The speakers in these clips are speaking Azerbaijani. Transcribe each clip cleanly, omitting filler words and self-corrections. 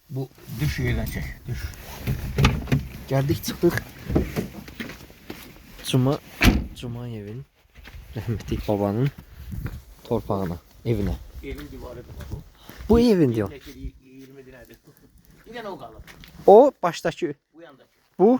Bu düş yerden çek. Düş. Gəldik, çıxdıq. Cumayevin, rəhmətli babanın torpağına, evinə. Evin divarı bu. Bu evin diyor. 20 dinedir. Bir tane o kalır. O başdakı. Bu yandaki. Bu.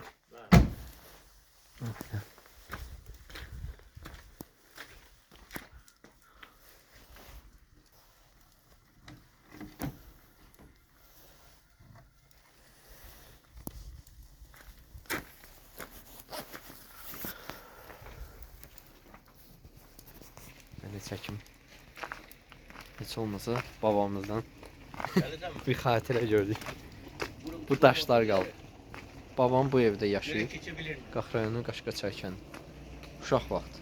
Belə çəkim. Heç olmasa babamızdan bir xatirə gördük. Bu daşlar qalıb. Babam bu evdə yaşayıb. Qax rayonu Qaşqaçay kəndi. Uşaq vaxtı.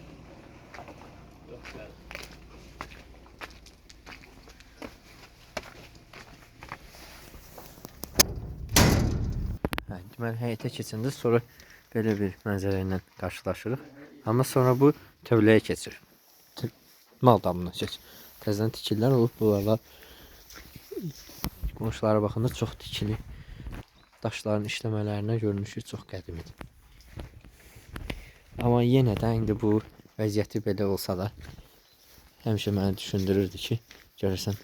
Deməli həyətə keçəndə sonra belə bir mənzərə ilə qarşılaşırıq. Amma sonra bu tövləyə keçir. Mal damına keçir. Təzədən tikillər olub. Bunlarla qonşulara baxanda çox tikili. Daşların işləmələrinə görünüşü çox qədimidir. Amma yenə də indi bu vəziyyəti belə olsa da həmişə məni düşündürürdü ki, görürsən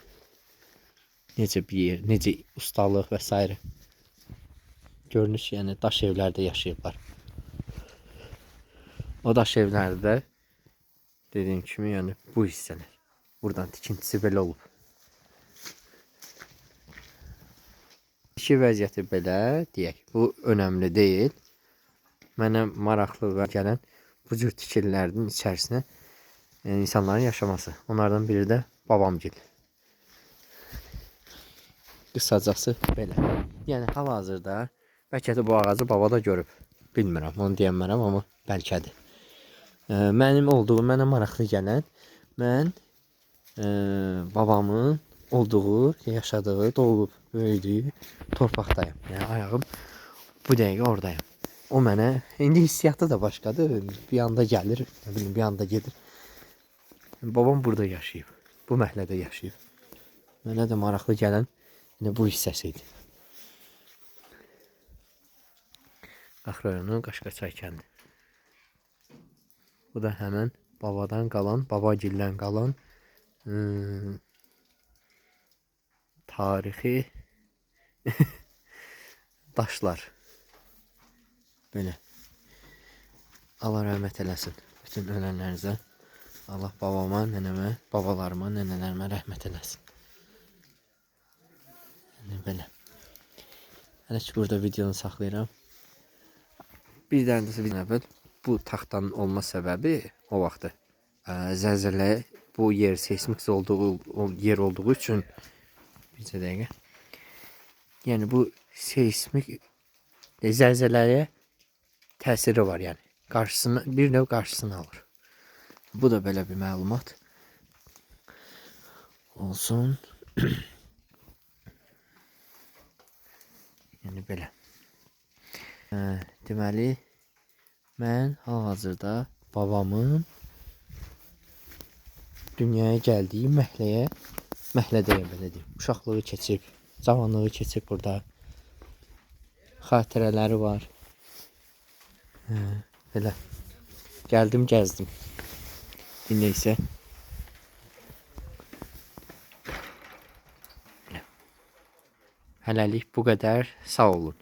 necə bir yer, necə ustalıq və s. Görünüş, yəni daş evlərdə yaşayıblar. O daş evlərdə dediyim kimi, yəni bu hissələr. Buradan tikintisi belə olub. İki vəziyyəti belə deyək. Bu önəmli deyil. Mənə maraqlı və gələn bu cür tikililərin içərisinə insanların yaşaması. Onlardan biri də babamgil. Qısacası belə. Yəni hal-hazırda bəlkə də bu ağacı baba da görüb. Bilmirəm, onu deyəmərəm, amma bəlkədir. Mənə maraqlı gələn, mən babamın olduğu, yaşadığı, doğulub, böyüdüyü torpaqdayım. Yəni ayağım bu dəqiqə oradayım. O mənə, indi hissiyatı da başqadır. Bir anda gəlir, nə bilim, bir anda gedir. Babam burada yaşayıb. Bu məhəllədə yaşayıb. Mənə də maraqlı gələn bu hissəsi idi. Qax rayonu Qaşqaçay kəndi. Bu da həmən babadan qalan, babagildən qalan tarixi daşlar. Belə. Allah rəhmət eləsin bütün ölənlərinizə. Allah babama, nənəmə, babalarıma, nənələrimə rəhmət eləsin. Yəni belə. Hələ ki burada videonu saxlayıram. Bir dənə də əvvəl bu taxtanın olma səbəbi o vaxtı zəlzələ, bu yer seismik yer olduğu üçün bircə dəqiqə. Yəni bu seismik zəlzələyə təsiri var, yəni. Bir növ qarşısını alır. Bu da belə bir məlumat olsun. Yəni belə. Deməli, mən hal-hazırda babamın dünyaya gəldiyi məhəllədəyəm, belə deyim. Uşaqlığı keçib, cavanlığı keçib burada. Xatirələri var. Belə. Gəldim, gəzdim. İndi isə hələlik bu qədər. Sağ olun.